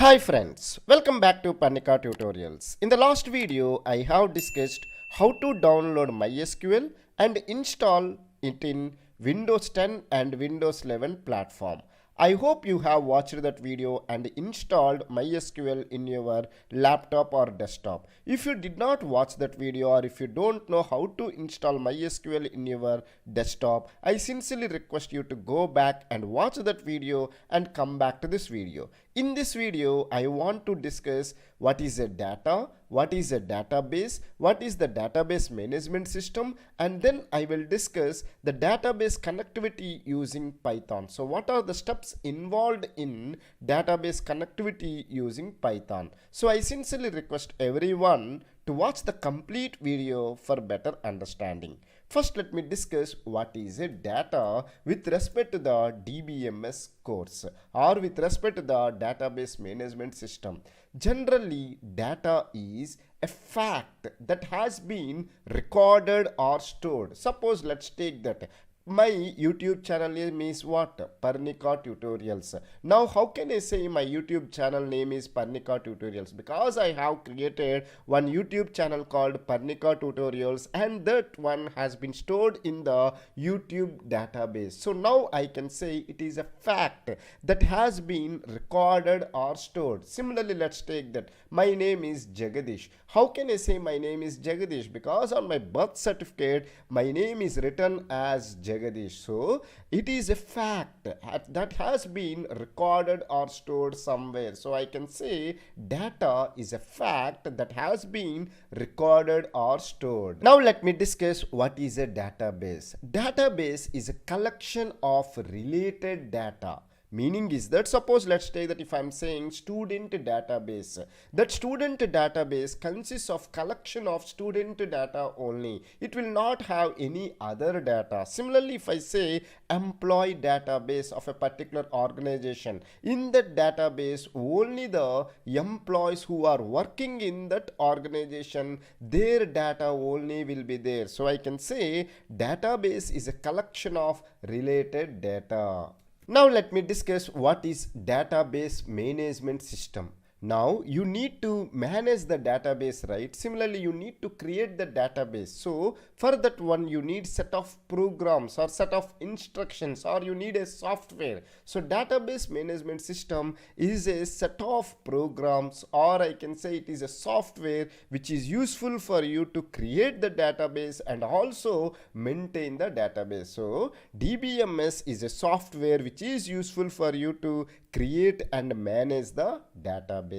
Hi friends, welcome back to Parnika tutorials. In the last video, I have discussed how to download MySQL and install it in Windows 10 and Windows 11 platform. I hope you have watched that video and installed MySQL in your laptop or desktop. If you did not watch that video or if you don't know how to install MySQL in your desktop, I sincerely request you to go back and watch that video and come back to this video. In this video, I want to discuss what is a data, what is a database, what is the database management system, and then I will discuss the database connectivity using Python. So what are the steps involved in database connectivity using Python? So I sincerely request everyone to watch the complete video for better understanding. First, let me discuss what is a data with respect to the DBMS course or with respect to the database management system. Generally, data is a fact that has been recorded or stored. Suppose let's take that. My YouTube channel name is what? Parnika tutorials. Now how can I say my YouTube channel name is Parnika tutorials? Because I have created one YouTube channel called Parnika tutorials and that one has been stored in the YouTube database. So now I can say it is a fact that has been recorded or stored. Similarly, let's take that. My name is Jagadish. How can I say my name is Jagadish? Because on my birth certificate, my name is written as Jagadish. So it is a fact that has been recorded or stored somewhere. So I can say data is a fact that has been recorded or stored. Now let me discuss what is a database. Database is a collection of related data. Meaning is that, suppose let's take that if I'm saying student database, that student database consists of collection of student data only. It will not have any other data. Similarly, if I say employee database of a particular organization, in that database only the employees who are working in that organization, their data only will be there. So I can say database is a collection of related data. Now let me discuss what is database management system. Now you need to manage the database, right? Similarly, you need to create the database. So for that one, you need set of programs or set of instructions or you need a software. So database management system is a set of programs, or I can say it is a software which is useful for you to create the database and also maintain the database. So DBMS is a software which is useful for you to create and manage the database.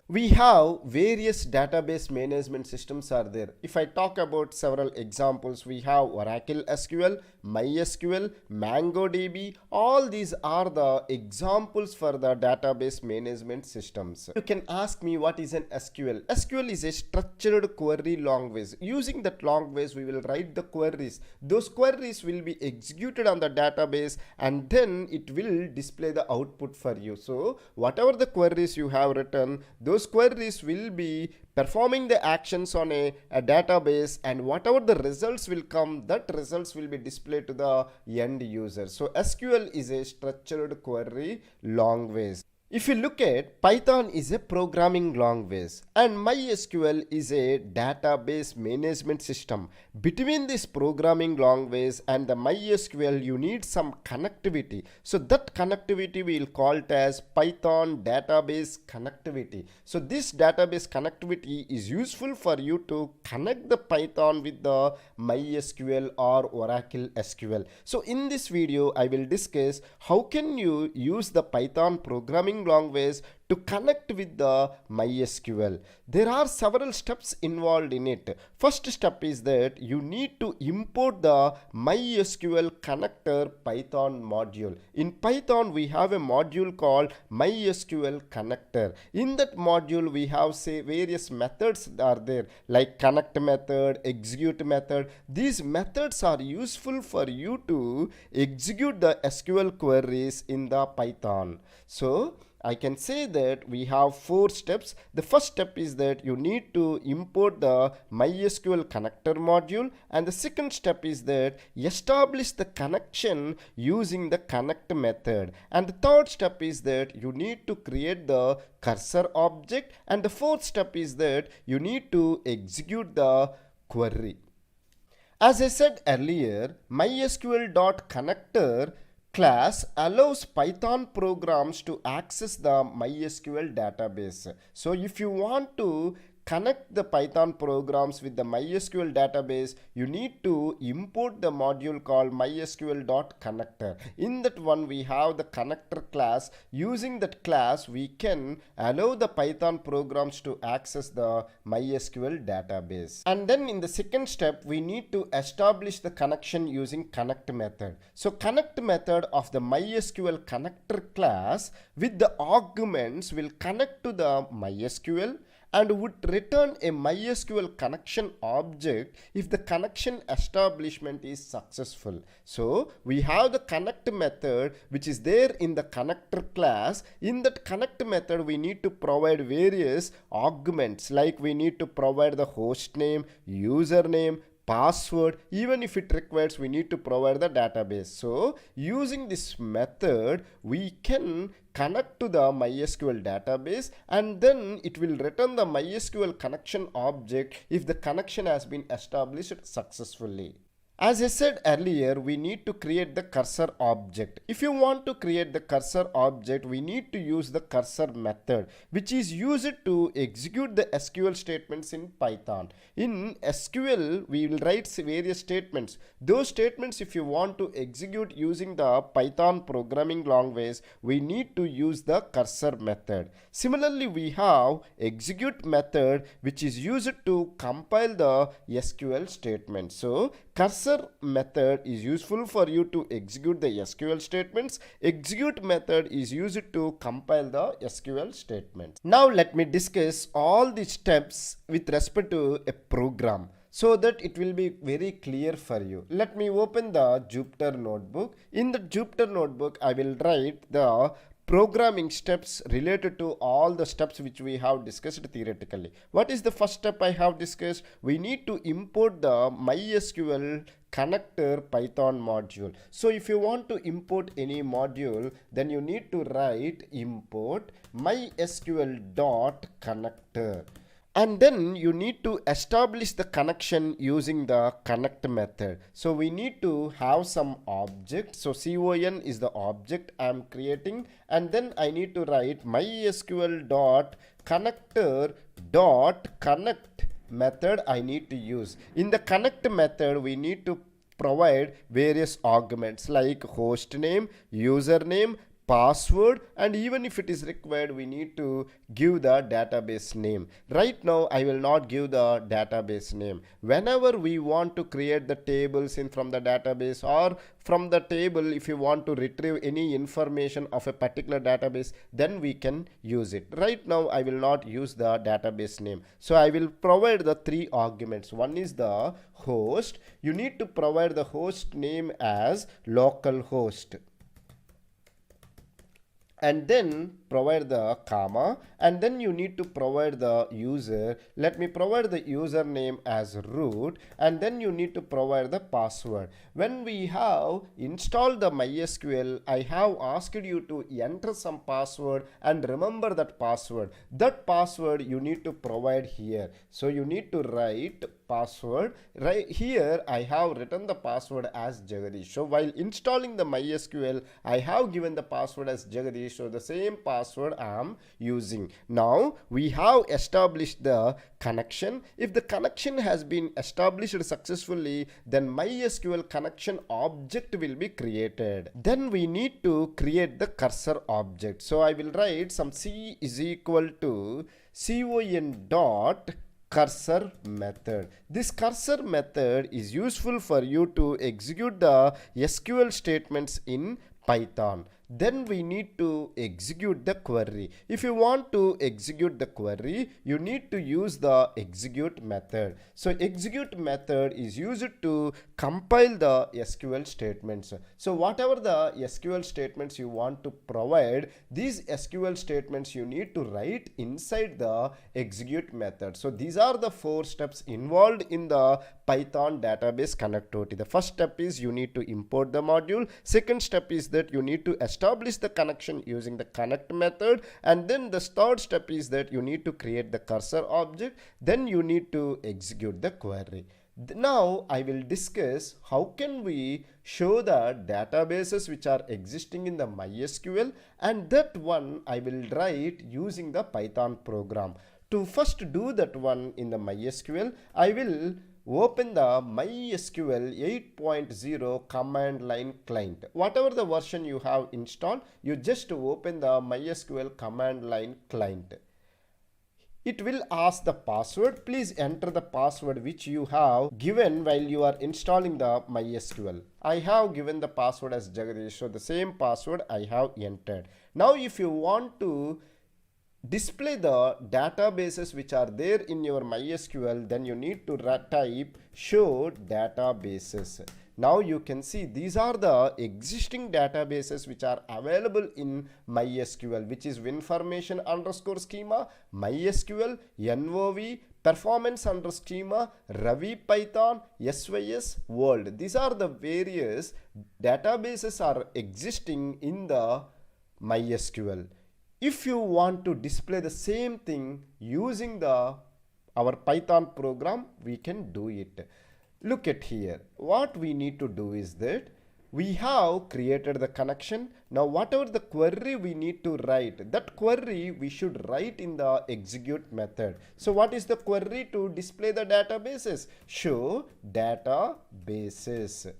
We have various database management systems are there. If I talk about several examples, we have Oracle SQL, MySQL, MongoDB. All these are the examples for the database management systems. You can ask me what is an SQL. SQL is a structured query language. Using that language, we will write the queries. Those queries will be executed on the database and then it will display the output for you. So whatever the queries you have written, those queries will be performing the actions on a database, and whatever the results will come, that results will be displayed to the end user. So SQL is a structured query language. If you look at, Python is a programming language and MySQL is a database management system. Between this programming language and the MySQL, you need some connectivity. So that connectivity we will call it as Python database connectivity. So this database connectivity is useful for you to connect the Python with the MySQL or Oracle SQL. So in this video, I will discuss how can you use the Python programming language to connect with the MySQL. There are several steps involved in it. First step is that you need to import the MySQL connector Python module. In Python, we have a module called MySQL connector. In that module, we have various methods are there like connect method, execute method. These methods are useful for you to execute the SQL queries in the Python. So I can say that we have 4 steps. The first step is that you need to import the MySQL connector module, and the second step is that establish the connection using the connect method, and the third step is that you need to create the cursor object, and the fourth step is that you need to execute the query. As I said earlier, MySQL.connector class allows Python programs to access the MySQL database. So if you want to connect the Python programs with the MySQL database, you need to import the module called MySQL.connector. In that one, we have the connector class. Using that class, we can allow the Python programs to access the MySQL database. And then in the second step, we need to establish the connection using connect method. So connect method of the MySQL connector class with the arguments will connect to the MySQL and would return a MySQL connection object if the connection establishment is successful. So we have the connect method which is there in the connector class. In that connect method, we need to provide various arguments, like we need to provide the host name, username, password. Even if it requires, we need to provide the database. So using this method, we can connect to the MySQL database, and then it will return the MySQL connection object if the connection has been established successfully. As I said earlier, we need to create the cursor object. If you want to create the cursor object, we need to use the cursor method, which is used to execute the SQL statements in Python. In SQL, we will write various statements. Those statements, if you want to execute using the Python programming language, we need to use the cursor method. Similarly, we have execute method, which is used to compile the SQL statement. So cursor method is useful for you to execute the SQL statements. Execute method is used to compile the SQL statements. Now let me discuss all the steps with respect to a program, so that it will be very clear for you. Let me open the Jupyter notebook. In the Jupyter notebook, I will write the programming steps related to all the steps which we have discussed theoretically. What is the first step I have discussed? We need to import the MySQL connector Python module. So if you want to import any module, then you need to write import MySQL.connector. And then you need to establish the connection using the connect method. So we need to have some object. So con is the object I am creating, and then I need to write MySQL.connector.connect method I need to use. In the connect method, we need to provide various arguments like host name, username, password, and even if it is required, we need to give the database name. Right now, I will not give the database name. Whenever we want to create the tables from the database, or from the table, if you want to retrieve any information of a particular database, then we can use it. Right now, I will not use the database name. So I will provide the 3 arguments. One is the host. You need to provide the host name as localhost, and then provide the comma, and then you need to provide the user. Let me provide the username as root, and then you need to provide the password. When we have installed the MySQL, I have asked you to enter some password and remember that password. That password you need to provide here. So you need to write password. Right here, I have written the password as Jagadish. So while installing the MySQL, I have given the password as Jagadish. So the same password I am using. Now we have established the connection. If the connection has been established successfully, then MySQL connection object will be created. Then we need to create the cursor object. So I will write some C is equal to con dot cursor method. This cursor method is useful for you to execute the SQL statements in Python. then we need to execute the query. If you want to execute the query, you need to use the execute method. So execute method is used to compile the SQL statements. So whatever the SQL statements you want to provide, these SQL statements you need to write inside the execute method. So these are the 4 steps involved in the Python database connectivity. The first step is you need to import the module. Second step is that you need to establish the connection using the connect method, and then the third step is that you need to create the cursor object. Then you need to execute the query. Now I will discuss how can we show the databases which are existing in the MySQL, and that one I will write using the Python program. To first do that one in the MySQL, I will open the MySQL 8.0 command line client. Whatever the version you have installed, you just open the MySQL command line client. It will ask the password. Please enter the password which you have given while you are installing the MySQL. I have given the password as Jagadish, so the same password I have entered. Now if you want to display the databases which are there in your MySQL, then you need to type show databases. Now you can see these are the existing databases which are available in MySQL, which is winformation underscore schema, MySQL, NOV, performance under schema, Ravi Python, SYS, world. These are the various databases are existing in the MySQL. If you want to display the same thing using our Python program, we can do it. Look at here. What we need to do is that we have created the connection. Now whatever the query we need to write, that query we should write in the execute method. So what is the query to display the databases? Show databases.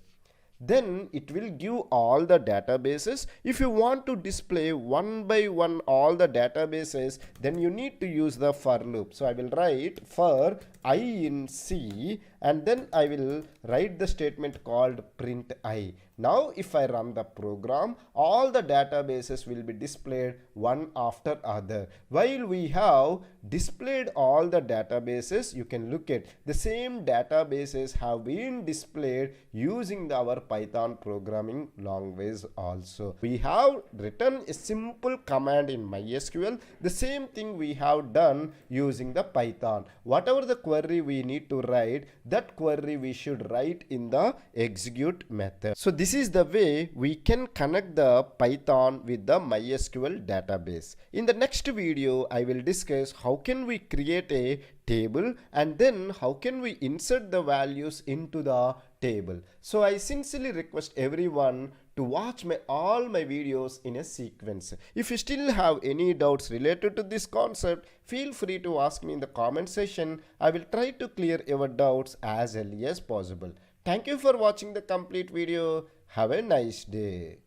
Then it will give all the databases. If you want to display one by one all the databases, then you need to use the for loop. So I will write for I in C, and then I will write the statement called print I. Now if I run the program, all the databases will be displayed one after other. While we have displayed all the databases, you can look at the same databases have been displayed using our Python programming language also. We have written a simple command in MySQL. The same thing we have done using the Python. Whatever the query we need to write, that query we should write in the execute method. So this is the way we can connect the Python with the MySQL database. In the next video, I will discuss how can we create a table, and then how can we insert the values into the table. So I sincerely request everyone to watch all my videos in a sequence. If you still have any doubts related to this concept, feel free to ask me in the comment section. I will try to clear your doubts as early as possible. Thank you for watching the complete video. Have a nice day.